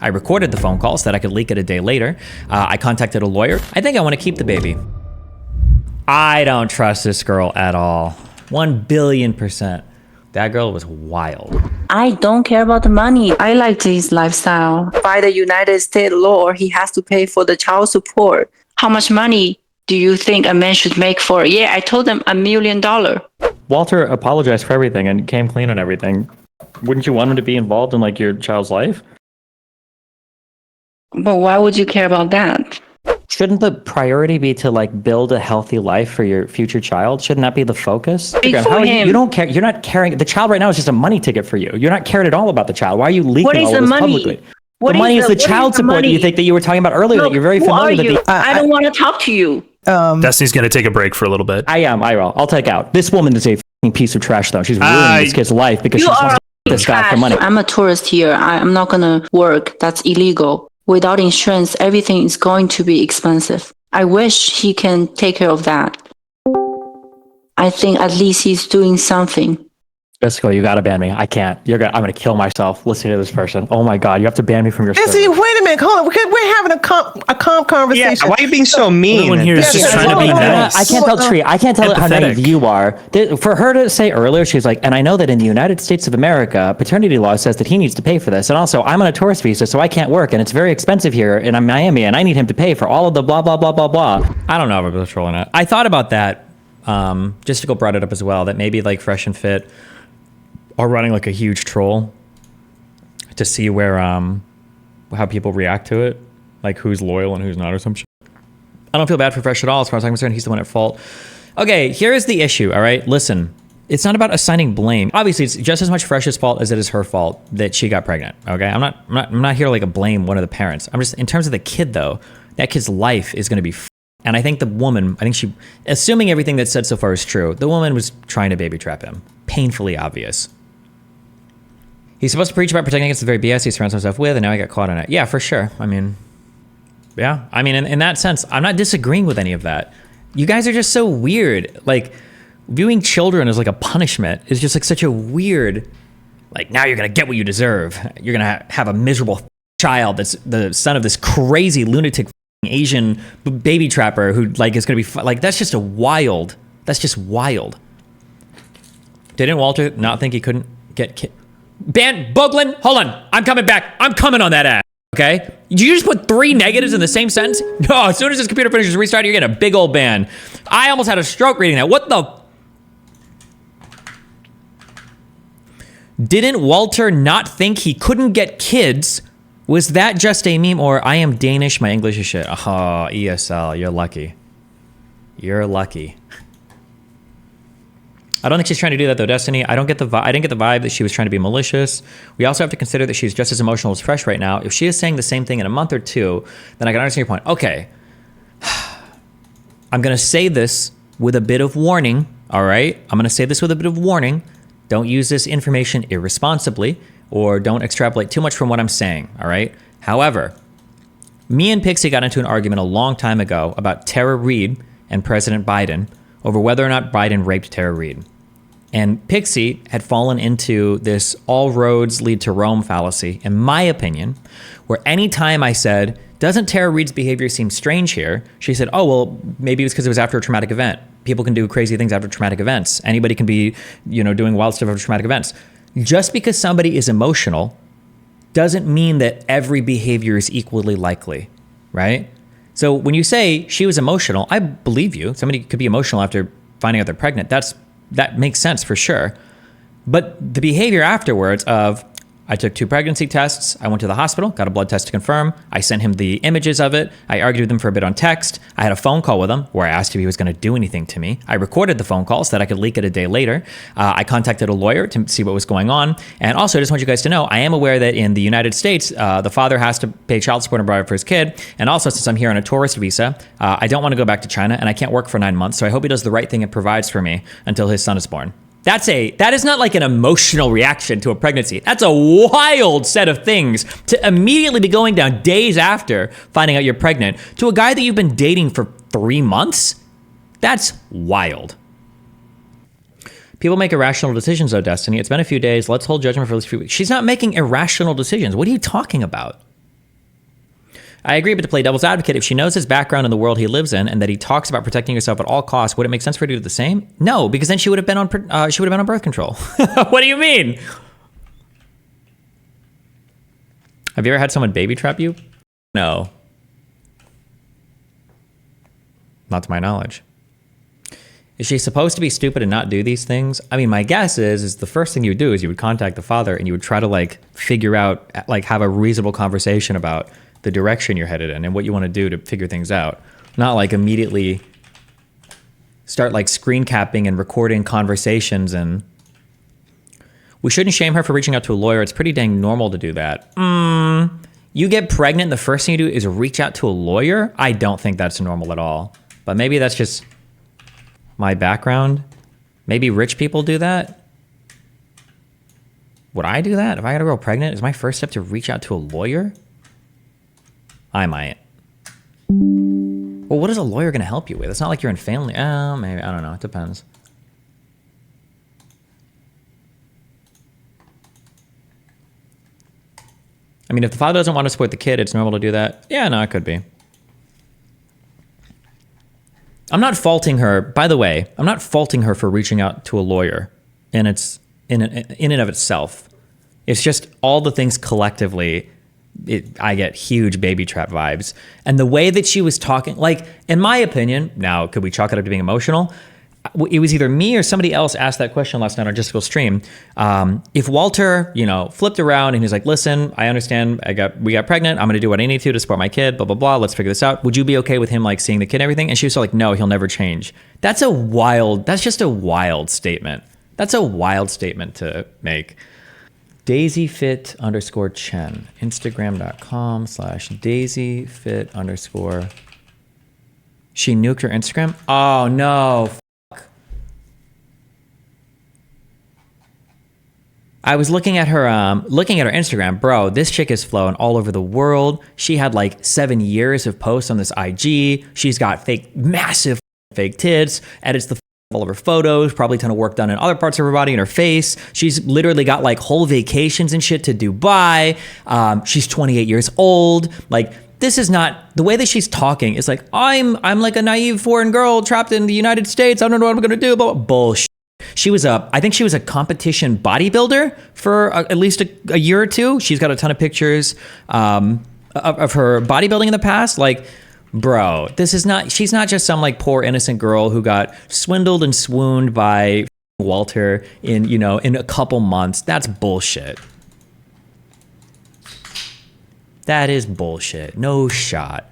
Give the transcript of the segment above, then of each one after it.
I recorded the phone call so that I could leak it a day later. I contacted a lawyer. I think I want to keep the baby. I don't trust this girl at all. 1,000,000,000%. That girl was wild. I don't care about the money. I like his lifestyle. By the United States law, he has to pay for the child support. How much money do you think a man should make for it? Yeah, I told him $1 million. Walter apologized for everything and came clean on everything. Wouldn't you want him to be involved in like your child's life? But why would you care about that? Shouldn't the priority be to like build a healthy life for your future child? Shouldn't that be the focus? You don't care. You're not caring. The child right now is just a money ticket for you. You're not caring at all about the child. Why are you leaking all of this publicly? The money is the child support that you think that you were talking about earlier. That you're very familiar with. I don't want to talk to you. Destiny's going to take a break for a little bit. I will. I'll take out. This woman is a fucking piece of trash, though. She's ruining this kid's life because she just wants to this guy for money. I'm a tourist here. I'm not going to work. That's illegal. Without insurance, everything is going to be expensive. I wish he can take care of that. I think at least he's doing something. Jessica, you gotta ban me. I can't. I'm gonna kill myself listening to this person. Oh my god, you have to ban me from your server. See, wait a minute, hold on. We're having a calm conversation. Yeah, why are you being so mean? Everyone here is just trying to be nice. I can't tell Tree. I can't tell how naive you are. For her to say earlier, she's like, and I know that in the United States of America, paternity law says that he needs to pay for this, and also I'm on a tourist visa, so I can't work, and it's very expensive here, and I'm Miami, and I need him to pay for all of the blah blah blah blah blah. I don't know if I'm trolling it. I thought about that. Jessica brought it up as well. That maybe like Fresh and Fit are running like a huge troll to see where how people react to it, like who's loyal and who's not or some shit. I don't feel bad for Fresh at all as far as I'm concerned. He's the one at fault. Okay, here's the issue, all right? Listen, it's not about assigning blame. Obviously, it's just as much Fresh's fault as it is her fault that she got pregnant, okay? I'm not here to like blame one of the parents. I'm just, in terms of the kid though, that kid's life is gonna be and I think the woman, she, assuming everything that's said so far is true, the woman was trying to baby trap him. Painfully obvious. He's supposed to preach about protecting against the very BS he surrounds himself with, and now he got caught on it. Yeah, for sure. Yeah. In that sense, I'm not disagreeing with any of that. You guys are just so weird. Like, viewing children as like a punishment is just like such a weird, like, now you're going to get what you deserve. You're going to have a miserable child that's the son of this crazy lunatic Asian baby trapper who like is going to be, like, that's just wild. Didn't Walter not think he couldn't get ban Boglin, hold on. I'm coming back. I'm coming on that ass. Okay? Did you just put 3 negatives in the same sentence? No, as soon as this computer finishes restarting, you're getting a big old ban. I almost had a stroke reading that. What the? Didn't Walter not think he couldn't get kids? Was that just a meme, or I am Danish, my English is shit? Oh, ESL, you're lucky. You're lucky. I don't think she's trying to do that though, Destiny. I didn't get the vibe that she was trying to be malicious. We also have to consider that she's just as emotional as Fresh right now. If she is saying the same thing in a month or two, then I can understand your point. Okay. I'm going to say this with a bit of warning, all right? I'm going to say this with a bit of warning. Don't use this information irresponsibly, or don't extrapolate too much from what I'm saying, all right? However, me and Pixie got into an argument a long time ago about Tara Reid and President Biden over whether or not Biden raped Tara Reid. And Pixie had fallen into this all roads lead to Rome fallacy, in my opinion, where anytime I said, doesn't Tara Reid's behavior seem strange here? She said, oh, well, maybe it was because it was after a traumatic event. People can do crazy things after traumatic events. Anybody can be, doing wild stuff after traumatic events. Just because somebody is emotional doesn't mean that every behavior is equally likely, right? So when you say she was emotional, I believe you. Somebody could be emotional after finding out they're pregnant. That makes sense for sure. But the behavior afterwards of, I took 2 pregnancy tests, I went to the hospital, got a blood test to confirm, I sent him the images of it, I argued with him for a bit on text, I had a phone call with him where I asked if he was going to do anything to me. I recorded the phone call so that I could leak it a day later. I contacted a lawyer to see what was going on. And also, I just want you guys to know, I am aware that in the United States, the father has to pay child support and provide for his kid. And also, since I'm here on a tourist visa, I don't want to go back to China, and I can't work for 9 months, so I hope he does the right thing and provides for me until his son is born. That is not like an emotional reaction to a pregnancy. That's a wild set of things to immediately be going down days after finding out you're pregnant to a guy that you've been dating for 3 months. That's wild. People make irrational decisions though, Destiny. It's been a few days. Let's hold judgment for at least a few weeks. She's not making irrational decisions. What are you talking about? I agree, but to play devil's advocate, if she knows his background and the world he lives in, and that he talks about protecting herself at all costs, would it make sense for her to do the same? No, because then she would have been on birth control. What do you mean? Have you ever had someone baby trap you? No. Not to my knowledge. Is she supposed to be stupid and not do these things? I mean, my guess is the first thing you would do is you would contact the father and you would try to like figure out, like have a reasonable conversation about the direction you're headed in and what you want to do to figure things out. Not like immediately start like screen capping and recording conversations. And we shouldn't shame her for reaching out to a lawyer. It's pretty dang normal to do that. You get pregnant and the first thing you do is reach out to a lawyer? I don't think that's normal at all. But maybe that's just my background. Maybe rich people do that. Would I do that? If I got a girl pregnant, is my first step to reach out to a lawyer? I might. Well, what is a lawyer going to help you with? It's not like you're in family. Maybe. I don't know. It depends. I mean, if the father doesn't want to support the kid, it's normal to do that. Yeah, no, it could be. I'm not faulting her. By the way, I'm not faulting her for reaching out to a lawyer, and it's in and of itself. It's just all the things collectively. I get huge baby trap vibes, and the way that she was talking, like in my opinion, now could we chalk it up to being emotional? It was either me or somebody else asked that question last night on Jessica's stream. If Walter, flipped around and he's like, listen, I understand we got pregnant. I'm going to do what I need to support my kid, blah, blah, blah. Let's figure this out. Would you be okay with him like seeing the kid and everything? And she was like, no, he'll never change. That's just a wild statement. That's a wild statement to make. DaisyFit_Chen, Instagram.com/DaisyFit_. She nuked her Instagram? Oh no. I was looking at her Instagram, bro. This chick is flowing all over the world. She had like 7 years of posts on this IG. She's got massive fake tits, edits all of her photos, probably a ton of work done in other parts of her body and her face. She's literally got like whole vacations and shit to Dubai. She's 28 years old. Like, this is not the way that she's talking. It's like, I'm like a naive foreign girl trapped in the United States. I don't know what I'm gonna do. Blah, blah, bullshit. I think she was a competition bodybuilder for at least a year or two. She's got a ton of pictures of her bodybuilding in the past. Like, bro, she's not just some like poor innocent girl who got swindled and swooned by Walter in a couple months. That's bullshit. That is bullshit. No shot.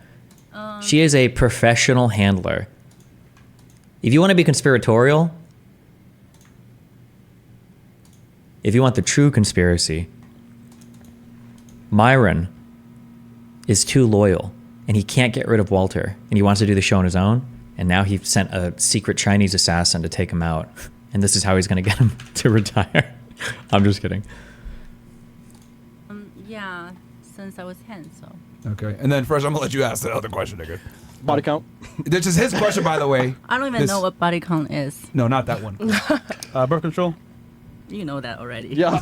She is a professional handler. If you want to be conspiratorial, if you want the true conspiracy, Myron is too loyal and he can't get rid of Walter and he wants to do the show on his own. And now he sent a secret Chinese assassin to take him out. And this is how he's going to get him to retire. I'm just kidding. Yeah, since I was 10, so. Okay. And then first, I'm going to let you ask the other question, nigga. Body count? This is his question, by the way. I don't even know what body count is. No, not that one. Birth control? You know that already. Yeah. All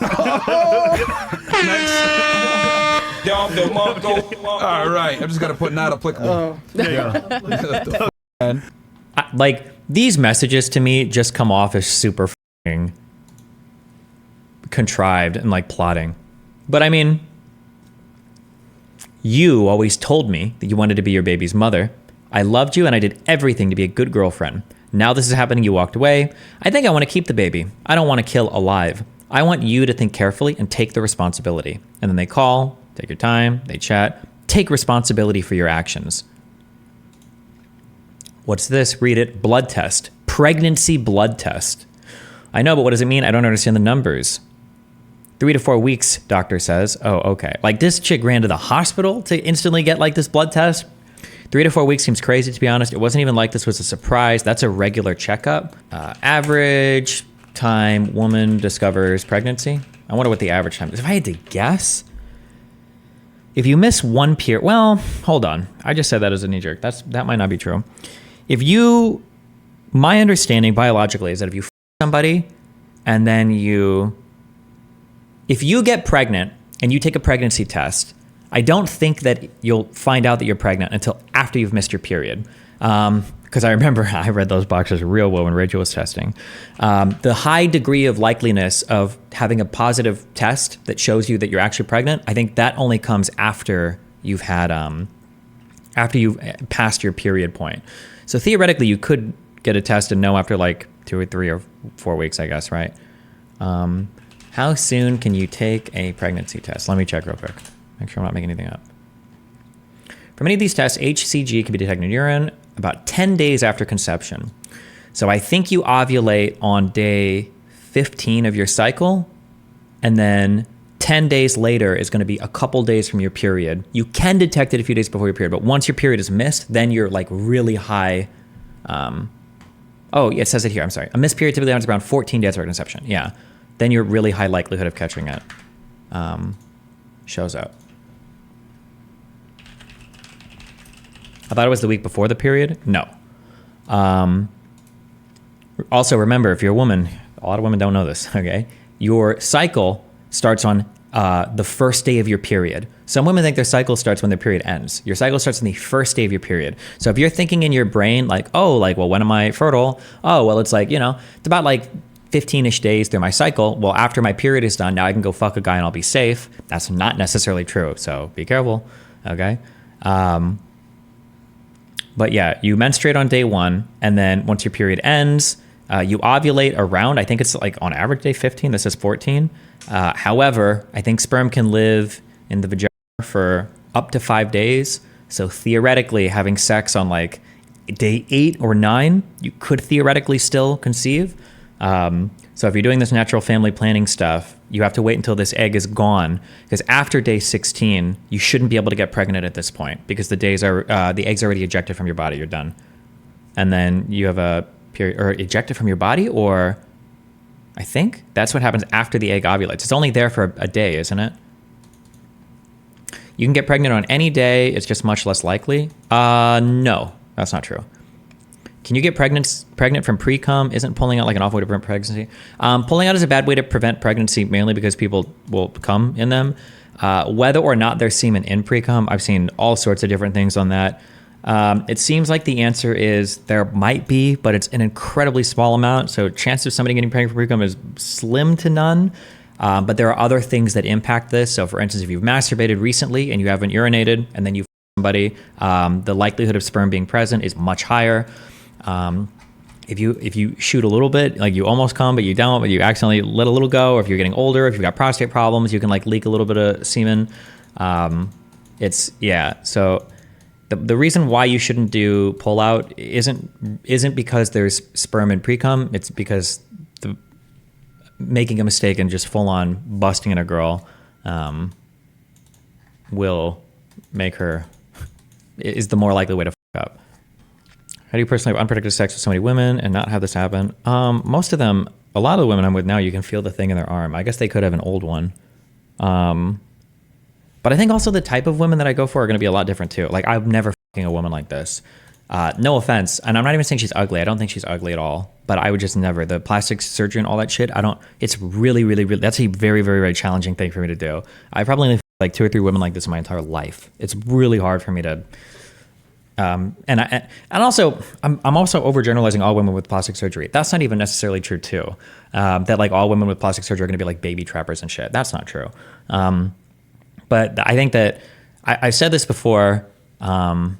right. I'm just going to put not applicable. Like, these messages to me just come off as super f***ing contrived and like plotting. But I mean, you always told me that you wanted to be your baby's mother. I loved you and I did everything to be a good girlfriend. Now this is happening, you walked away. I think I want to keep the baby. I don't want to kill alive. I want you to think carefully and take the responsibility. And then they call, take your time, they chat, take responsibility for your actions. What's this? Read it. Blood test. Pregnancy blood test. I know, but what does it mean? I don't understand the numbers. 3 to 4 weeks, doctor says. Oh, okay. Like, this chick ran to the hospital to instantly get like this blood test. 3 to 4 weeks seems crazy, to be honest. It wasn't even like this was a surprise. That's a regular checkup. Average time woman discovers pregnancy. I wonder what the average time is. If I had to guess, if you miss one period, well, hold on. I just said that as a knee jerk. That might not be true. My understanding biologically is that if you somebody and then if you get pregnant and you take a pregnancy test, I don't think that you'll find out that you're pregnant until after you've missed your period. Because I remember I read those boxes real well when Rachel was testing. The high degree of likeliness of having a positive test that shows you that you're actually pregnant, I think that only comes after you've had, after you've passed your period point. So theoretically, you could get a test and know after like 2 or 3 or 4 weeks, I guess, right? How soon can you take a pregnancy test? Let me check real quick. Make sure I'm not making anything up. For many of these tests, HCG can be detected in urine about 10 days after conception. So I think you ovulate on day 15 of your cycle, and then 10 days later is going to be a couple days from your period. You can detect it a few days before your period, but once your period is missed, then you're like really high. Oh, it says it here. I'm sorry. A missed period typically happens around 14 days after conception. Yeah. Then your really high likelihood of catching it shows up. I thought it was the week before the period. No. Also, remember, if you're a woman, a lot of women don't know this, okay? Your cycle starts on the first day of your period. Some women think their cycle starts when their period ends. Your cycle starts on the first day of your period. So if you're thinking in your brain, like, oh, like, well, when am I fertile? Oh, well, it's like, you know, it's about like 15-ish days through my cycle. Well, after my period is done, now I can go fuck a guy and I'll be safe. That's not necessarily true. So be careful, okay? But yeah, you menstruate on day 1, and then once your period ends, you ovulate around, I think it's like on average day 15, this is 14. However, I think sperm can live in the vagina for up to 5 days. So theoretically, having sex on like day 8 or 9, you could theoretically still conceive. So if you're doing this natural family planning stuff, you have to wait until this egg is gone, because after day 16, you shouldn't be able to get pregnant at this point because the egg's already ejected from your body. You're done. And then you have a period, or ejected from your body, or I think that's what happens after the egg ovulates. It's only there for a day, isn't it? You can get pregnant on any day. It's just much less likely. No, that's not true. Can you get pregnant from pre-cum? Isn't pulling out like an awful way to prevent pregnancy? Pulling out is a bad way to prevent pregnancy, mainly because people will come in them. Whether or not there's semen in pre-cum, I've seen all sorts of different things on that. It seems like the answer is there might be, but it's an incredibly small amount. So chance of somebody getting pregnant from pre-cum is slim to none. But there are other things that impact this. So for instance, if you've masturbated recently and you haven't urinated and then you somebody, the likelihood of sperm being present is much higher. If you shoot a little bit, like you almost come, but you don't, but you accidentally let a little go, or if you're getting older, if you've got prostate problems, you can like leak a little bit of semen. So the reason why you shouldn't do pull out isn't because there's sperm in pre-cum. It's because making a mistake and just full on busting in a girl, will make her, is the more likely way to fuck up. How do you personally have unprotected sex with so many women and not have this happen? Most of them, a lot of the women I'm with now, you can feel the thing in their arm. I guess they could have an old one. But I think also the type of women that I go for are going to be a lot different too. Like I'm never fucking a woman like this. No offense. And I'm not even saying she's ugly. I don't think she's ugly at all. But I would just never. The plastic surgery and all that shit, it's really, really, really, that's a very, very, very challenging thing for me to do. I probably only like 2 or 3 women like this in my entire life. It's really hard for me to... I'm also overgeneralizing all women with plastic surgery. That's not even necessarily true too. That like all women with plastic surgery are going to be like baby trappers and shit. That's not true. But I think that I've said this before. I'm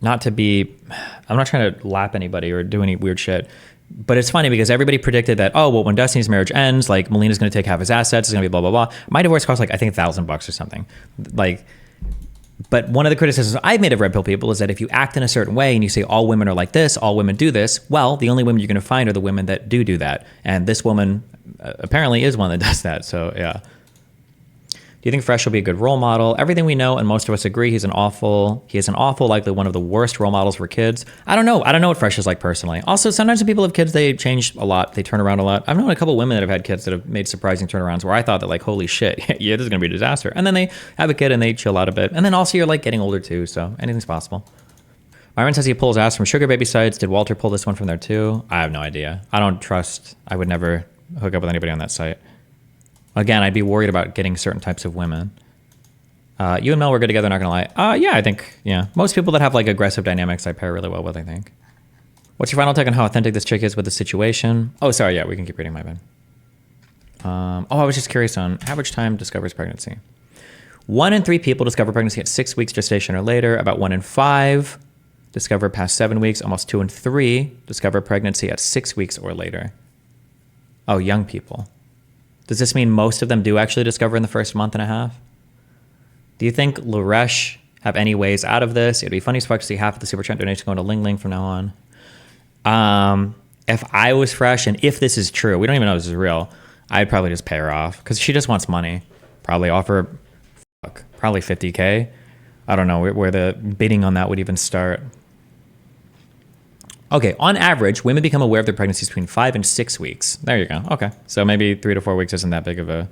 not trying to lap anybody or do any weird shit. But it's funny because everybody predicted that, oh, well, when Destiny's marriage ends, like Melina's going to take half his assets. It's going to be blah, blah, blah. My divorce cost like, I think $1,000 or something. But one of the criticisms I've made of red pill people is that if you act in a certain way and you say all women are like this, all women do this, well, the only women you're going to find are the women that do that. And this woman apparently is one that does that. So, yeah. Do you think Fresh will be a good role model? Everything we know, and most of us agree, he is an awful, likely one of the worst role models for kids. I don't know. I don't know what Fresh is like personally. Also, sometimes when people have kids, they change a lot. They turn around a lot. I've known a couple of women that have had kids that have made surprising turnarounds where I thought that like, holy shit, yeah, this is going to be a disaster. And then they have a kid and they chill out a bit. And then also you're like getting older too. So anything's possible. Myron says he pulls ass from sugar baby sites. Did Walter pull this one from there too? I have no idea. I would never hook up with anybody on that site. Again, I'd be worried about getting certain types of women. You and Mel were good together, not gonna lie. Yeah, I think, yeah. Most people that have like aggressive dynamics I pair really well with, I think. What's your final take on how authentic this chick is with the situation? Oh, sorry, yeah, we can keep reading, my bad. I was just curious on average time discovers pregnancy. 1 in 3 people discover pregnancy at 6 weeks gestation or later. About 1 in 5 discover past 7 weeks. Almost 2 in 3 discover pregnancy at 6 weeks or later. Oh, young people. Does this mean most of them do actually discover in the first month and a half? Do you think Luresh have any ways out of this? It'd be funny as fuck to see half of the super chat donation going to Ling Ling from now on. If I was fresh, and if this is true, we don't even know if this is real, I'd probably just pay her off because she just wants money. Probably offer, probably 50K. I don't know where the bidding on that would even start. Okay, on average, women become aware of their pregnancies between 5 and 6 weeks. There you go. Okay, so maybe 3 to 4 weeks isn't that big of a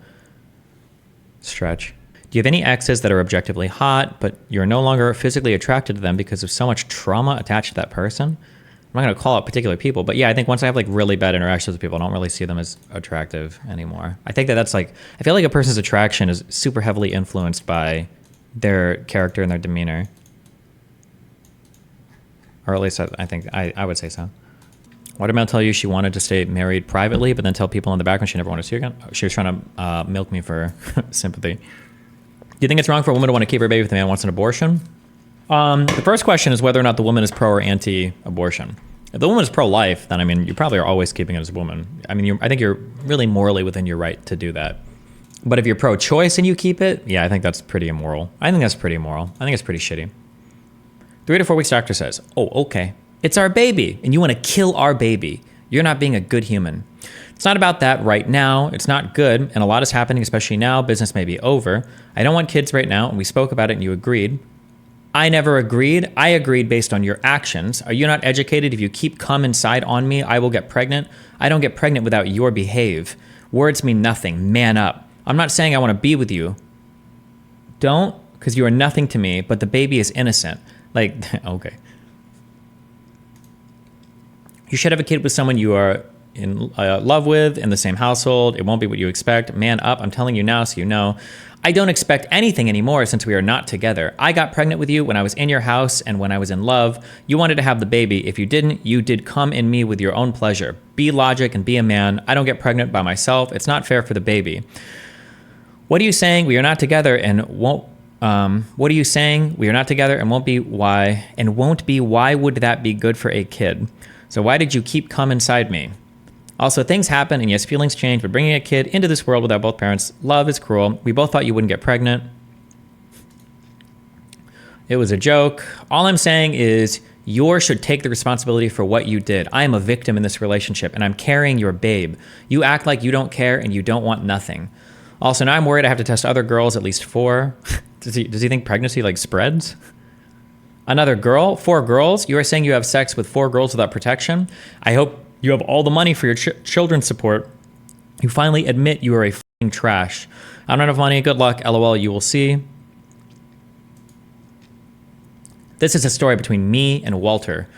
stretch. Do you have any exes that are objectively hot, but you're no longer physically attracted to them because of so much trauma attached to that person? I'm not going to call out particular people, but yeah, I think once I have like really bad interactions with people, I don't really see them as attractive anymore. I think that's like, I feel like a person's attraction is super heavily influenced by their character and their demeanor. Or at least I think I would say so. Why did Mel tell you she wanted to stay married privately, but then tell people in the background she never wanted to see her again? She was trying to milk me for sympathy. Do you think it's wrong for a woman to want to keep her baby if the man wants an abortion? The first question is whether or not the woman is pro or anti-abortion. If the woman is pro-life, then I mean, you probably are always keeping it as a woman. I mean, I think you're really morally within your right to do that. But if you're pro-choice and you keep it, yeah, I think that's pretty immoral. I think that's pretty immoral. I think it's pretty shitty. 3 to 4 weeks doctor says, oh, okay. It's our baby, and you want to kill our baby. You're not being a good human. It's not about that right now. It's not good, and a lot is happening, especially now. Business may be over. I don't want kids right now, and we spoke about it, and you agreed. I never agreed. I agreed based on your actions. Are you not educated? If you keep cum inside on me, I will get pregnant. I don't get pregnant without your behave. Words mean nothing. Man up. I'm not saying I want to be with you. Don't, because you are nothing to me, but the baby is innocent. Like, okay. You should have a kid with someone you are in love with, in the same household. It won't be what you expect. Man up. I'm telling you now so you know. I don't expect anything anymore since we are not together. I got pregnant with you when I was in your house and when I was in love. You wanted to have the baby. If you didn't, you did come in me with your own pleasure. Be logic and be a man. I don't get pregnant by myself. It's not fair for the baby. What are you saying? We are not together and won't. What are you saying? We are not together and won't be. Why? And won't be. Why would that be good for a kid? So why did you keep cum inside me? Also, things happen, and yes, feelings change, but bringing a kid into this world without both parents, love is cruel. We both thought you wouldn't get pregnant. It was a joke. All I'm saying is you should take the responsibility for what you did. I am a victim in this relationship, and I'm carrying your babe. You act like you don't care, and you don't want nothing. Also, now I'm worried I have to test other girls, at least 4. Does he think pregnancy, like, spreads? Another girl? 4 girls? You are saying you have sex with 4 girls without protection? I hope you have all the money for your children's support. You finally admit you are a f***ing trash. I don't have enough money. Good luck. LOL. You will see. This is a story between me and Walter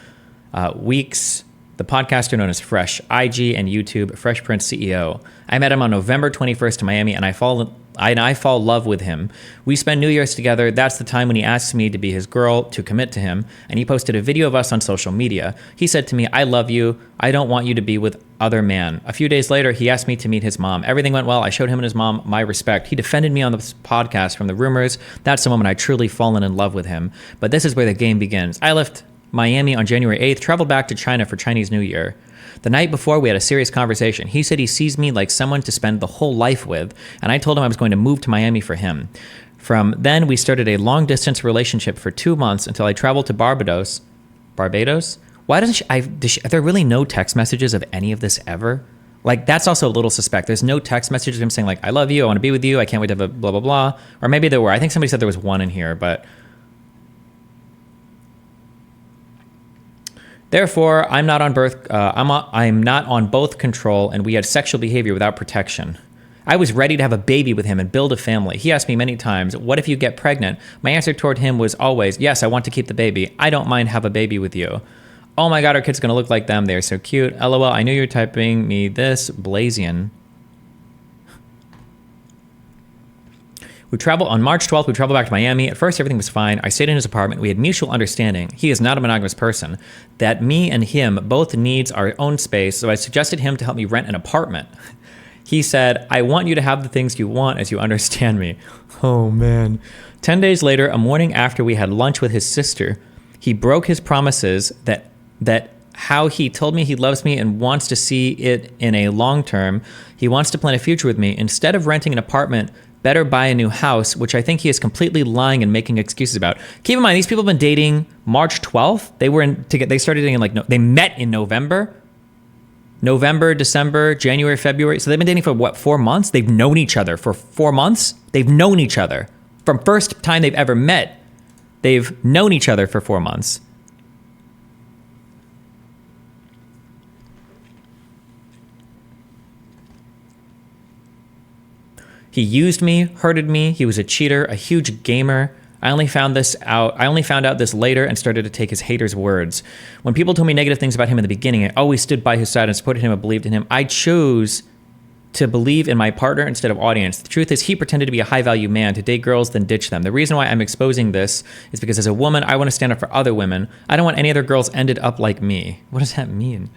Weeks, the podcaster known as Fresh, IG and YouTube, Fresh Prince CEO. I met him on November 21st in Miami, and I fall in love with him. We spend New Year's together. That's the time when he asks me to be his girl, to commit to him, and he posted a video of us on social media. He said to me, I love you. I don't want you to be with other man. A few days later, he asked me to meet his mom. Everything went well. I showed him and his mom my respect. He defended me on the podcast from the rumors. That's the moment I truly fallen in love with him. But this is where the game begins. I left Miami on January 8th, traveled back to China for Chinese New Year. The night before, we had a serious conversation. He said he sees me like someone to spend the whole life with, and I told him I was going to move to Miami for him. From then, we started a long-distance relationship for 2 months until I traveled to Barbados. Barbados? Why doesn't she, are there really no text messages of any of this ever? Like, that's also a little suspect. There's no text messages of him saying, like, I love you, I want to be with you, I can't wait to have a blah, blah, blah. Or maybe there were. I think somebody said there was one in here, but... Therefore, I'm not on both control, and we had sexual behavior without protection. I was ready to have a baby with him and build a family. He asked me many times, what if you get pregnant? My answer toward him was always, yes, I want to keep the baby. I don't mind have a baby with you. Oh my God, our kid's going to look like them. They're so cute. LOL, I knew you were typing me this. Blazian. We travel on March 12th. We traveled back to Miami. At first, everything was fine. I stayed in his apartment. We had mutual understanding. He is not a monogamous person. That me and him both needs our own space. So I suggested him to help me rent an apartment. He said, I want you to have the things you want as you understand me. Oh, man. 10 days later, a morning after we had lunch with his sister, he broke his promises that how he told me he loves me and wants to see it in a long term. He wants to plan a future with me. Instead of renting an apartment, better buy a new house, which I think he is completely lying and making excuses about. Keep in mind, these people have been dating March 12th. They started dating they met in November, December, January, February. So they've been dating for what, 4 months? They've known each other for 4 months. They've known each other from first time they've ever met. They've known each other for 4 months. He used me, hurted me. He was a cheater, a huge gamer. I only found out this later and started to take his haters' words. When people told me negative things about him in the beginning, I always stood by his side and supported him and believed in him. I chose to believe in my partner instead of audience. The truth is, he pretended to be a high-value man, to date girls, then ditch them. The reason why I'm exposing this is because as a woman, I want to stand up for other women. I don't want any other girls ended up like me. What does that mean?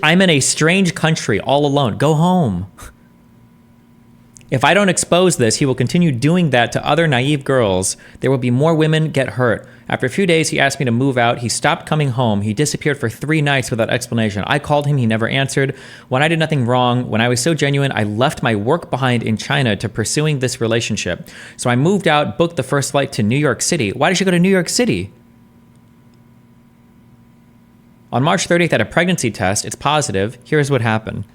I'm in a strange country all alone. Go home. If I don't expose this, he will continue doing that to other naive girls. There will be more women get hurt. After a few days, he asked me to move out. He stopped coming home. He disappeared for 3 nights without explanation. I called him. He never answered. When I did nothing wrong, when I was so genuine, I left my work behind in China to pursuing this relationship. So I moved out, booked the first flight to New York City. Why did you go to New York City? On March 30th, I had a pregnancy test. It's positive. Here's what happened.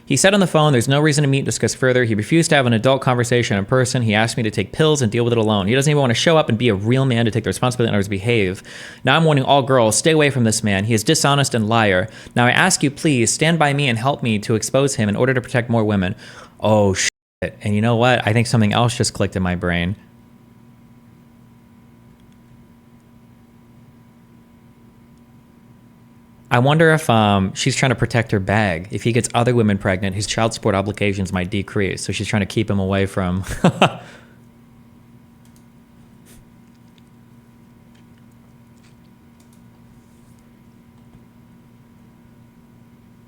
He said on the phone, there's no reason to meet and discuss further. He refused to have an adult conversation in person. He asked me to take pills and deal with it alone. He doesn't even want to show up and be a real man to take the responsibility and others behave. Now I'm warning all girls, stay away from this man. He is dishonest and liar. Now I ask you, please stand by me and help me to expose him in order to protect more women. Oh, shit. And you know what? I think something else just clicked in my brain. I wonder if she's trying to protect her bag. If he gets other women pregnant, his child support obligations might decrease. So she's trying to keep him away from...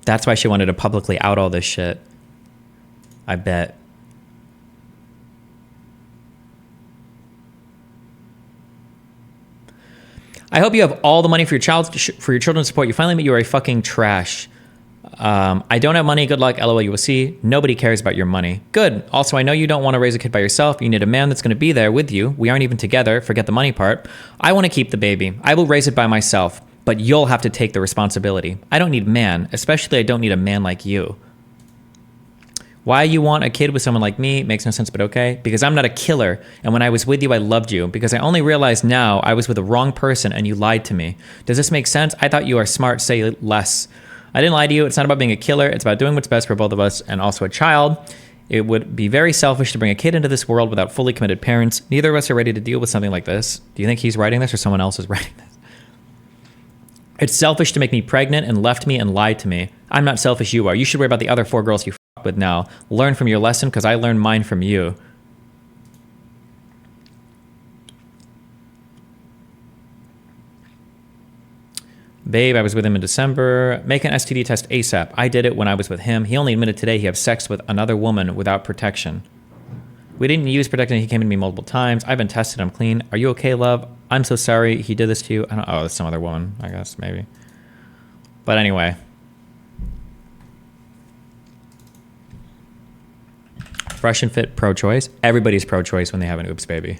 That's why she wanted to publicly out all this shit. I bet. I hope you have all the money for your children's support. You finally admit you are a fucking trash. I don't have money. Good luck. LOL. You will see. Nobody cares about your money. Good. Also, I know you don't want to raise a kid by yourself. You need a man that's going to be there with you. We aren't even together. Forget the money part. I want to keep the baby. I will raise it by myself, but you'll have to take the responsibility. I don't need a man. Especially, I don't need a man like you. Why you want a kid with someone like me makes no sense, but okay. Because I'm not a killer, and when I was with you, I loved you. Because I only realized now I was with the wrong person, and you lied to me. Does this make sense? I thought you are smart, say less. I didn't lie to you. It's not about being a killer. It's about doing what's best for both of us, and also a child. It would be very selfish to bring a kid into this world without fully committed parents. Neither of us are ready to deal with something like this. Do you think he's writing this, or someone else is writing this? It's selfish to make me pregnant and left me and lied to me. I'm not selfish, you are. You should worry about the other 4 girls you with now. Learn from your lesson because I learned mine from you. Babe, I was with him in December. Make an STD test ASAP. I did it when I was with him. He only admitted today he had sex with another woman without protection. We didn't use protection. He came to me multiple times. I've been tested. I'm clean. Are you okay, love? I'm so sorry he did this to you. I don't. Oh, it's some other woman, I guess, maybe. But anyway. Fresh and fit, pro-choice. Everybody's pro-choice when they have an oops baby.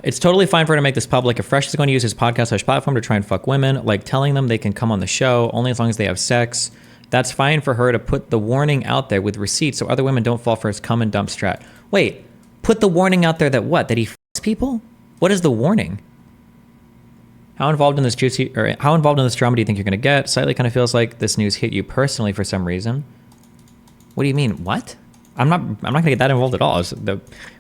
It's totally fine for her to make this public. If Fresh is going to use his podcast/platform to try and fuck women, like telling them they can come on the show only as long as they have sex, that's fine for her to put the warning out there with receipts so other women don't fall for his come and dump strat. Wait, put the warning out there that what? That he fucks people? What is the warning? How involved in this drama do you think you're going to get? Slightly kind of feels like this news hit you personally for some reason. What do you mean? What? I'm not going to get that involved at all.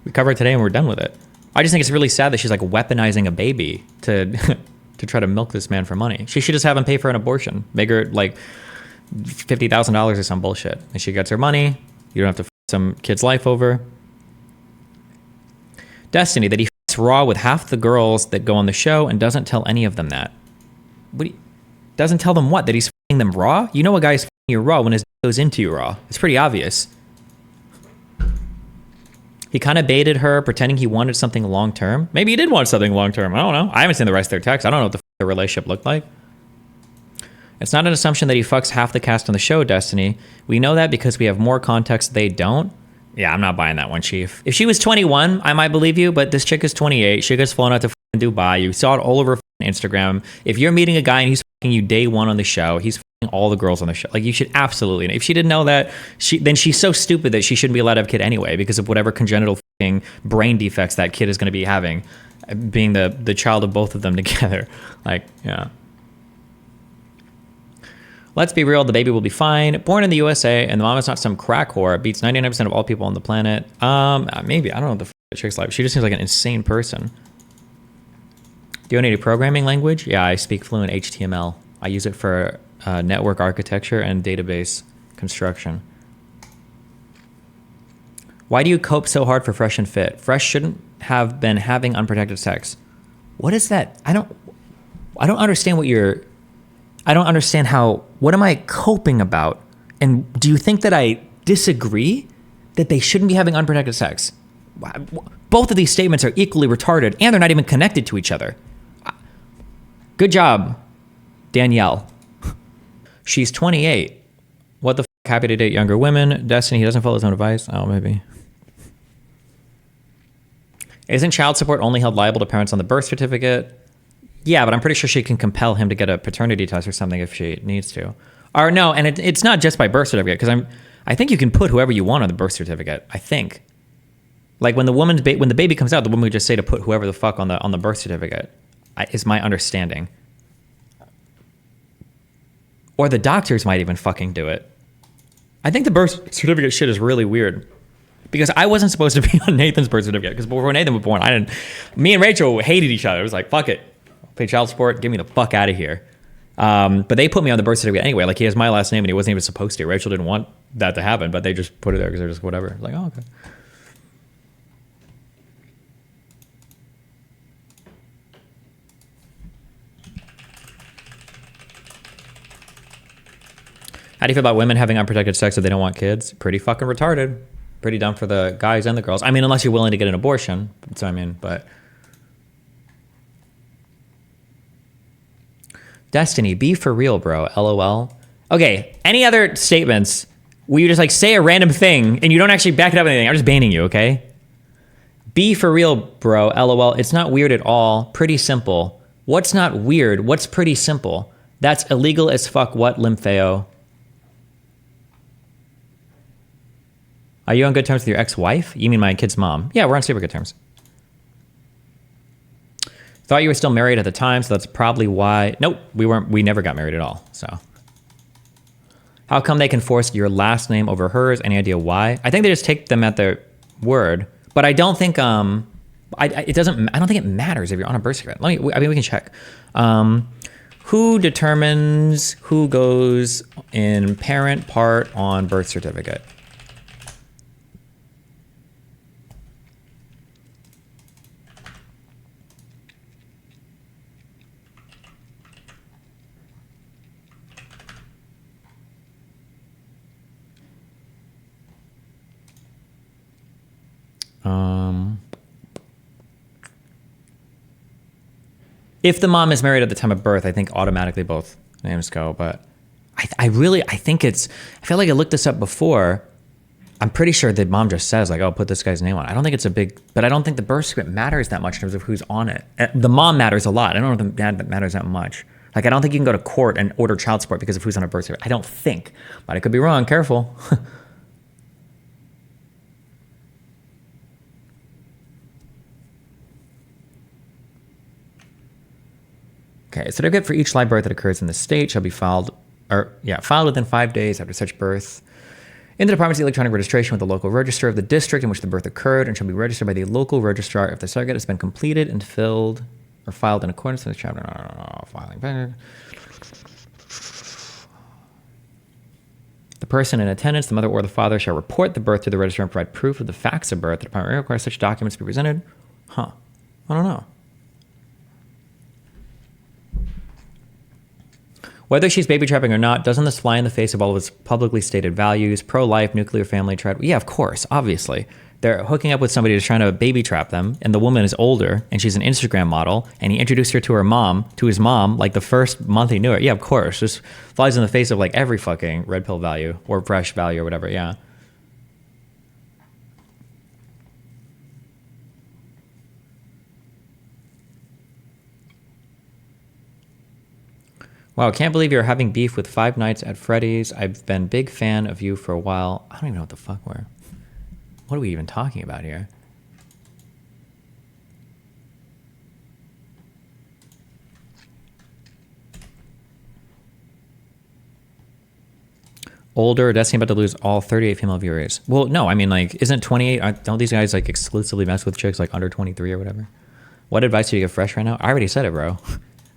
We covered it today and we're done with it. I just think it's really sad that she's like weaponizing a baby to to try to milk this man for money. She should just have him pay for an abortion. Make her like $50,000 or some bullshit. And she gets her money. You don't have to f some kid's life over. Destiny, that he f***s Raw with half the girls that go on the show and doesn't tell any of them that. Doesn't tell them what? That he's f***ing them Raw? You know a guy's f***ing you Raw when his goes into you Raw. It's pretty obvious. He kind of baited her, pretending he wanted something long-term. Maybe he did want something long-term. I don't know. I haven't seen the rest of their text. I don't know what the f their relationship looked like. It's not an assumption that he fucks half the cast on the show, Destiny. We know that because we have more context they don't. Yeah, I'm not buying that one, Chief. If she was 21, I might believe you, but this chick is 28. She gets flown out to Dubai. You saw it all over Instagram. If you're meeting a guy and he's fucking you day one on the show, he's fucking all the girls on the show. Like, you should absolutely know. If she didn't know that, then she's so stupid that she shouldn't be allowed to have a kid anyway, because of whatever congenital fucking brain defects that kid is going to be having, being the child of both of them together. Like, yeah. Let's be real, the baby will be fine. Born in the USA, and the mom is not some crack whore. It beats 99% of all people on the planet. Maybe. I don't know what the chick's like. She just seems like an insane person. Do you know any programming language? Yeah, I speak fluent HTML. I use it for network architecture and database construction. Why do you cope so hard for Fresh and Fit? Fresh shouldn't have been having unprotected sex. What is that? I don't understand what you're... I don't understand what am I coping about? And do you think that I disagree that they shouldn't be having unprotected sex? Both of these statements are equally retarded, and they're not even connected to each other. Good job, Danielle. She's 28. What the f***? Happy to date younger women. Destiny, he doesn't follow his own advice. Oh, maybe. Isn't child support only held liable to parents on the birth certificate? Yeah, but I'm pretty sure she can compel him to get a paternity test or something if she needs to. Or no, and it's not just by birth certificate, because I think you can put whoever you want on the birth certificate. I think, like when the baby comes out, the woman would just say to put whoever the fuck on the birth certificate. Is my understanding. Or the doctors might even fucking do it. I think the birth certificate shit is really weird. Because I wasn't supposed to be on Nathan's birth certificate, because before Nathan was born, me and Rachel hated each other. It was like, fuck it. Pay child support, get me the fuck out of here. But they put me on the birth certificate anyway. Like, he has my last name and he wasn't even supposed to. Rachel didn't want that to happen, but they just put it there because they're just whatever. Like, oh, okay. How do you feel about women having unprotected sex if they don't want kids? Pretty fucking retarded. Pretty dumb for the guys and the girls. I mean, unless you're willing to get an abortion. So, I mean, but... Destiny, be for real, bro. LOL. Okay, any other statements where you just like say a random thing and you don't actually back it up with anything? I'm just banning you, okay? Be for real, bro. LOL. It's not weird at all. Pretty simple. What's not weird? What's pretty simple? That's illegal as fuck. What, Limpheo? Are you on good terms with your ex-wife? You mean my kid's mom? Yeah, we're on super good terms. Thought you were still married at the time, so that's probably why. Nope, we weren't. We never got married at all. So, how come they can force your last name over hers? Any idea why? I think they just take them at their word. But I don't think it doesn't. I don't think it matters if you're on a birth certificate. I mean, we can check. Who determines who goes in parent part on birth certificate? If the mom is married at the time of birth, I think automatically both names go. But I feel like I looked this up before. I'm pretty sure the mom just says like, oh, put this guy's name on it. I don't think it's but I don't think the birth certificate matters that much in terms of who's on it. The mom matters a lot. I don't know if the dad matters that much. Like, I don't think you can go to court and order child support because of who's on a birth certificate. I don't think, but I could be wrong. Careful. Okay, certificate for each live birth that occurs in the state shall be filed within 5 days after such birth in the Department's electronic registration with the local register of the district in which the birth occurred, and shall be registered by the local registrar if the certificate has been completed and filled or filed in accordance with the chapter. Filing. The person in attendance, the mother or the father, shall report the birth to the registrar and provide proof of the facts of birth. The department requires such documents to be presented. Huh. I don't know. Whether she's baby trapping or not, doesn't this fly in the face of all of its publicly stated values? Pro-life, nuclear family, yeah, of course, obviously. They're hooking up with somebody who's trying to baby trap them, and the woman is older, and she's an Instagram model, and he introduced her to his mom, like the first month he knew her. Yeah, of course. This flies in the face of like every fucking red pill value or fresh value or whatever, yeah. Wow, can't believe you're having beef with Five Nights at Freddy's. I've been a big fan of you for a while. I don't even know what the fuck we're... What are we even talking about here? Older, Destiny about to lose all 38 female viewers. Well, no, I mean, like, isn't 28... Don't these guys, like, exclusively mess with chicks, like, under 23 or whatever? What advice do you give Fresh right now? I already said it, bro.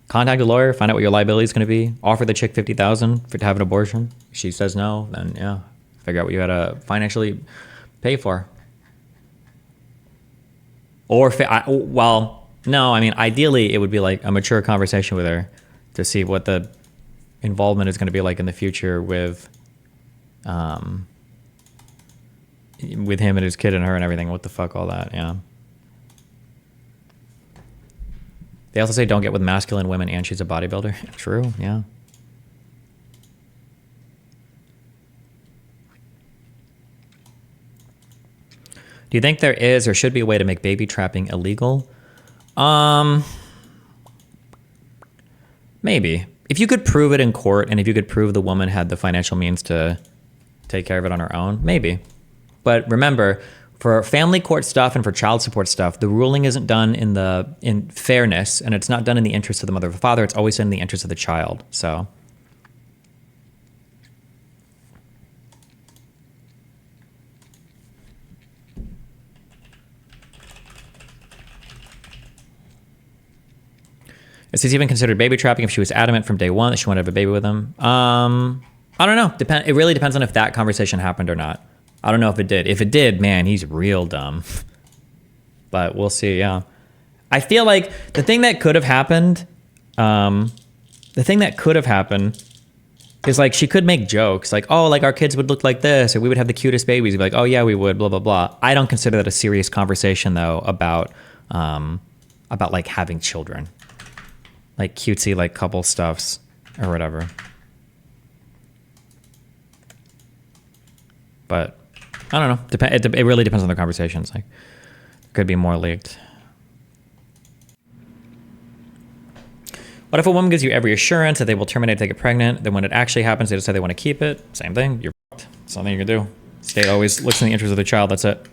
Contact a lawyer, find out what your liability is going to be. Offer the chick $50,000 to have an abortion. If she says no, then yeah, figure out what you got to financially pay for. Or, well, no, I mean, ideally it would be like a mature conversation with her to see what the involvement is going to be like in the future with him and his kid and her and everything. What the fuck, all that, yeah. They also say don't get with masculine women and she's a bodybuilder. True, yeah. Do you think there is or should be a way to make baby trapping illegal? Maybe. If you could prove it in court and if you could prove the woman had the financial means to take care of it on her own, maybe. But remember, for family court stuff and for child support stuff, the ruling isn't done in fairness, and it's not done in the interest of the mother or the father. It's always in the interest of the child. So, is this even considered baby trapping if she was adamant from day one that she wanted to have a baby with him? I don't know. It really depends on if that conversation happened or not. I don't know if it did. If it did, man, he's real dumb. But we'll see, yeah. I feel like the thing that could have happened, is like she could make jokes like, oh, like our kids would look like this, or we would have the cutest babies. You'd be like, oh yeah, we would, blah, blah, blah. I don't consider that a serious conversation though about like having children. Like cutesy, like couple stuffs or whatever. But I don't know. It really depends on the conversations. Like, could be more leaked. What if a woman gives you every assurance that they will terminate if they get pregnant? Then when it actually happens, they decide they want to keep it. Same thing. You're fucked. Something you can do. State always looks in the interest of the child. That's it.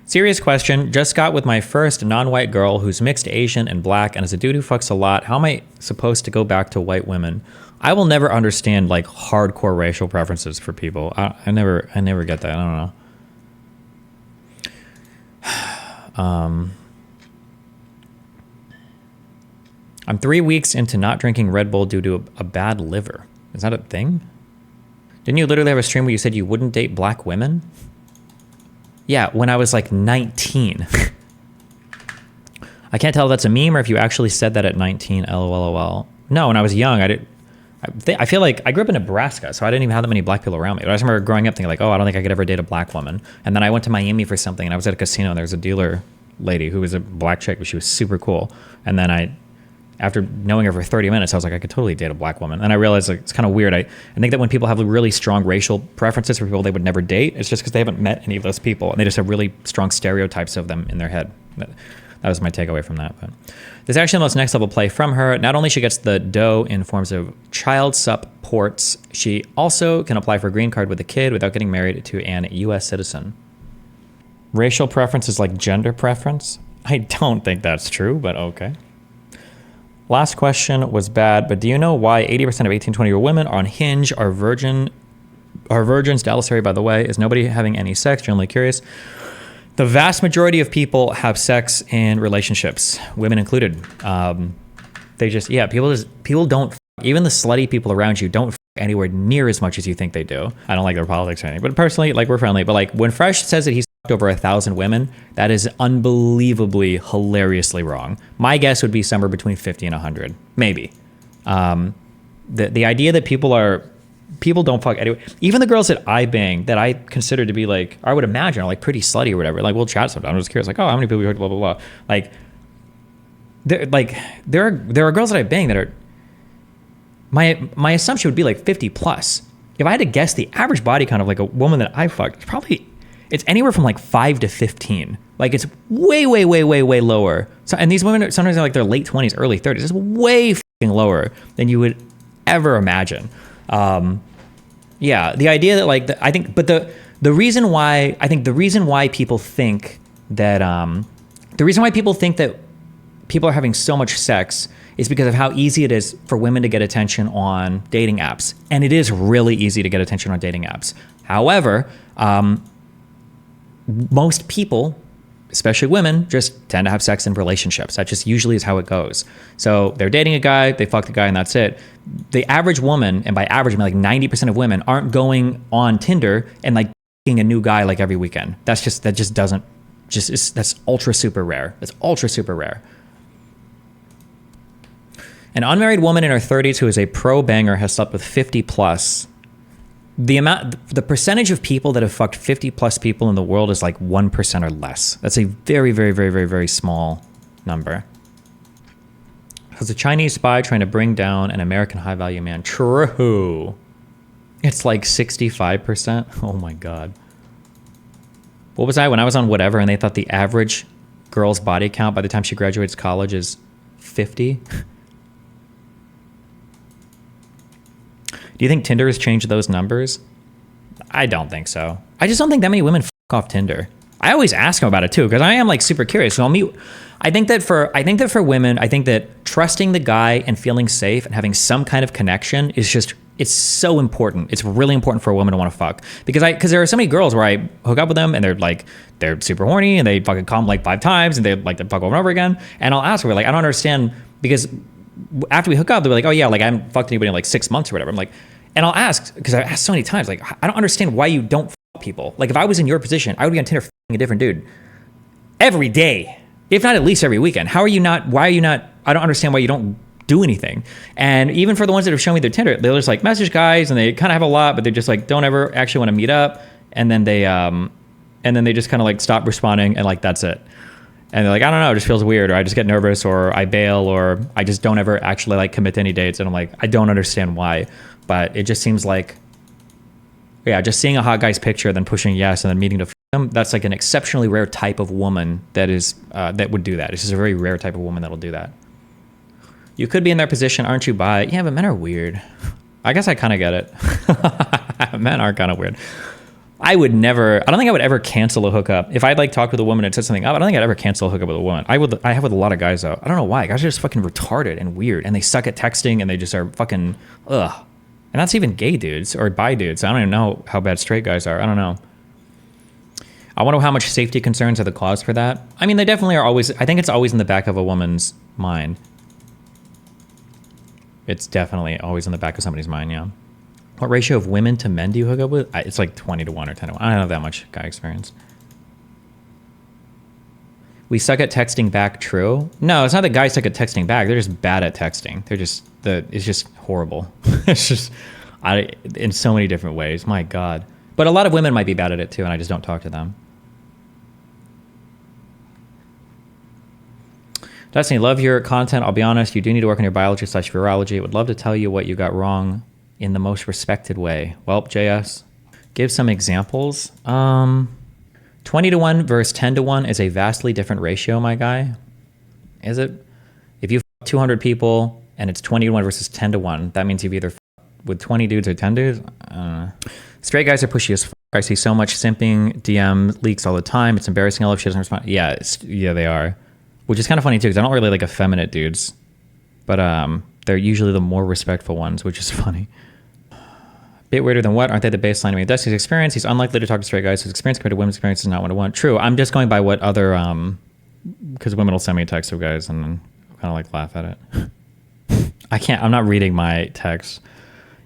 Serious question. Just got with my first non-white girl who's mixed Asian and black and is a dude who fucks a lot. How am I supposed to go back to white women? I will never understand like hardcore racial preferences for people. I never get that. I don't know. I'm 3 weeks into not drinking Red Bull due to a bad liver. Is that a thing? Didn't you literally have a stream where you said you wouldn't date black women? Yeah, when I was like 19. I can't tell if that's a meme or if you actually said that at 19. LOL. No, when I was young, I feel like I grew up in Nebraska, so I didn't even have that many black people around me. But I just remember growing up thinking like, oh, I don't think I could ever date a black woman. And then I went to Miami for something, and I was at a casino, and there was a dealer lady who was a black chick, but she was super cool. And then after knowing her for 30 minutes, I was like, I could totally date a black woman. And I realized like, it's kind of weird. I think that when people have really strong racial preferences for people they would never date, it's just because they haven't met any of those people, and they just have really strong stereotypes of them in their head. That was my takeaway from that. But there's actually the most next level play from her. Not only she gets the dough in forms of child supports, she also can apply for a green card with a kid without getting married to an U.S. citizen. Racial preference is like gender preference? I don't think that's true, but okay. Last question was bad, but do you know why 80% of 18, 20-year-old women on Hinge are virgins? Dallas area, by the way. Is nobody having any sex? Generally curious. The vast majority of people have sex in relationships, women included. They just, people don't, even the slutty people around you don't anywhere near as much as you think they do. I don't like their politics or anything, but personally, like, we're friendly. But like, when Fresh says that he's over 1,000 women, that is unbelievably, hilariously wrong. My guess would be somewhere between 50 and 100, maybe. The idea that people don't fuck anyway. Even the girls that I bang, that I consider to be like, I would imagine are like pretty slutty or whatever. Like, we'll chat sometimes. I'm just curious, like, oh, how many people you heard, blah blah blah. Like, there are girls that I bang that are. My assumption would be like 50 plus. If I had to guess, the average body count of like a woman that I fucked, it's anywhere from like 5 to 15. Like, it's way lower. So, and these women are sometimes like their late 20s, early 30s. It's way fucking lower than you would ever imagine. The idea that like, I think, but the reason why people think that people are having so much sex is because of how easy it is for women to get attention on dating apps. And it is really easy to get attention on dating apps. However, most people, especially women, just tend to have sex in relationships. That just usually is how it goes. So they're dating a guy, they fuck the guy, and that's it. The average woman, and by average I mean like 90% of women, aren't going on Tinder and like fucking a new guy like every weekend. That's ultra super rare. That's ultra super rare. An unmarried woman in her 30s who is a pro banger has slept with 50 plus. The percentage of people that have fucked 50 plus people in the world is like 1% or less. That's a very small number. Has a Chinese spy trying to bring down an American high value man? True. It's like 65%. Oh my God. What was I when I was on whatever and they thought the average girl's body count by the time she graduates college is 50? Do you think Tinder has changed those numbers? I don't think so. I just don't think that many women fuck off Tinder. I always ask them about it too, because I am like super curious. So I think that for women, I think that trusting the guy and feeling safe and having some kind of connection is it's so important. It's really important for a woman to want to fuck. Because there are so many girls where I hook up with them and they're super horny and they fucking come like 5 times and they like to fuck over and over again. And I'll ask her, like, I don't understand, because after we hook up, they're like, oh yeah, like I haven't fucked anybody in like 6 months or whatever. I'm like, and I'll ask, because I've asked so many times, like, I don't understand why you don't fuck people. Like, if I was in your position, I would be on Tinder fucking a different dude every day, if not at least every weekend. Why are you not, I don't understand why you don't do anything. And even for the ones that have shown me their Tinder, they'll just like message guys and they kind of have a lot, but they just like don't ever actually want to meet up. And then they just kind of like stop responding and like, that's it. And they're like, I don't know, it just feels weird, or I just get nervous, or I bail, or I just don't ever actually like commit to any dates. And I'm like, I don't understand why. But it just seems like, yeah, just seeing a hot guy's picture, then pushing yes, and then meeting to them, that's like an exceptionally rare type of woman that would do that. It's just a very rare type of woman that'll do that. You could be in their position, aren't you, bi? Yeah, but men are weird. I guess I kind of get it. Men are kind of weird. I don't think I would ever cancel a hookup. If I'd like talk with a woman and set something up, I don't think I'd ever cancel a hookup with a woman. I have with a lot of guys though. I don't know why. Guys are just fucking retarded and weird, and they suck at texting, and they just are fucking ugh. And that's even gay dudes or bi dudes. I don't even know how bad straight guys are. I don't know. I wonder how much safety concerns are the cause for that. I mean, they definitely are always. I think it's always in the back of a woman's mind. It's definitely always in the back of somebody's mind, yeah. What ratio of women to men do you hook up with? It's like 20 to 1 or 10 to 1. I don't have that much guy experience. We suck at texting back, true? No, it's not that guys suck at texting back. They're just bad at texting. It's just horrible. It's just, in so many different ways. My God. But a lot of women might be bad at it too, and I just don't talk to them. Destiny, love your content. I'll be honest, you do need to work on your biology/virology. Would love to tell you what you got wrong in the most respected way. Well, JS, give some examples. 20 to 1 versus 10 to 1 is a vastly different ratio, my guy. Is it? If you f 200 people and it's 20 to 1 versus 10 to 1, that means you've either f with 20 dudes or 10 dudes. Straight guys are pushy as f. I see so much simping DM leaks all the time. It's embarrassing. All of she doesn't respond. Yeah, they are. Which is kind of funny too, because I don't really like effeminate dudes. But they're usually the more respectful ones, which is funny. Bit weirder than what? Aren't they the baseline of me? Destiny's experience. He's unlikely to talk to straight guys whose experience compared to women's experience is not one to one. True. I'm just going by what other because women will send me texts of guys and then kind of like laugh at it. I'm not reading my text.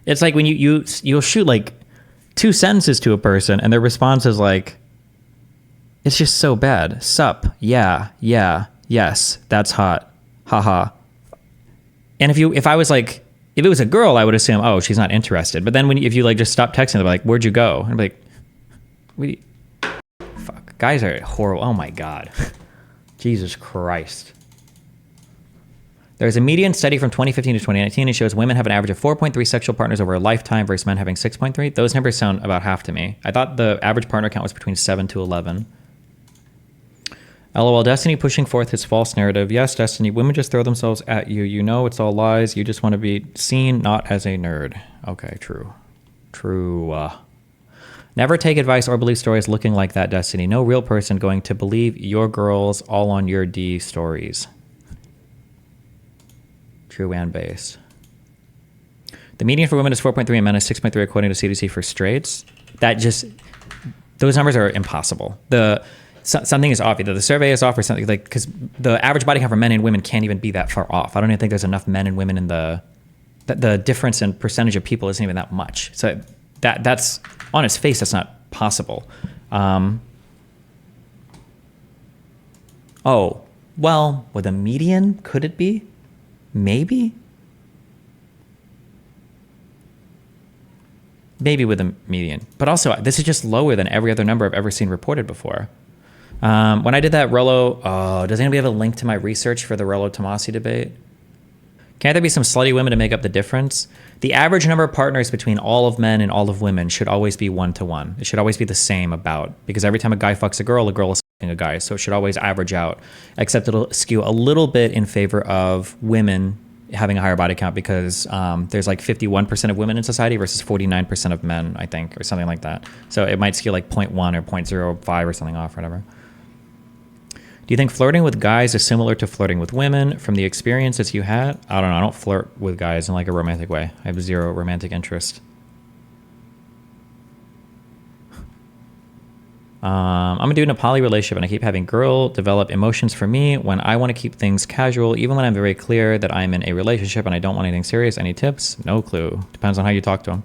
It's like when you'll shoot like 2 sentences to a person and their response is like, it's just so bad. Sup? Yeah. Yes. That's hot. Haha. And if it was a girl, I would assume, oh, she's not interested. But then if you like just stop texting, they're like, where'd you go? And I'd be like, fuck. Guys are horrible. Oh my God. Jesus Christ. There's a median study from 2015 to 2019. It shows women have an average of 4.3 sexual partners over a lifetime versus men having 6.3. Those numbers sound about half to me. I thought the average partner count was between 7 to 11. LOL, Destiny pushing forth his false narrative. Yes, Destiny, women just throw themselves at you. You know it's all lies. You just want to be seen, not as a nerd. Okay, true. Never take advice or believe stories looking like that, Destiny. No real person going to believe your girls all on your D stories. True and base. The median for women is 4.3 and men is 6.3 according to CDC for straights. Those numbers are impossible. Something is off. Either the survey is off or something, like, because the average body count for men and women can't even be that far off. I don't even think there's enough men and women in the difference in percentage of people isn't even that much. So that's on its face, that's not possible. Oh, well, with a median, could it be? Maybe with a median. But also, this is just lower than every other number I've ever seen reported before. When I did that Rollo, does anybody have a link to my research for the Rollo Tomasi debate? Can't there be some slutty women to make up the difference? The average number of partners between all of men and all of women should always be 1-to-1. It should always be the same about, because every time a guy fucks a girl is fucking a guy. So it should always average out, except it'll skew a little bit in favor of women having a higher body count because there's like 51% of women in society versus 49% of men, I think, or something like that. So it might skew like 0.1 or 0.05 or something off or whatever. Do you think flirting with guys is similar to flirting with women from the experiences you had? I don't know. I don't flirt with guys in like a romantic way. I have zero romantic interest. I'm a dude in a poly relationship and I keep having girl develop emotions for me when I want to keep things casual, even when I'm very clear that I'm in a relationship and I don't want anything serious. Any tips? No clue. Depends on how you talk to them.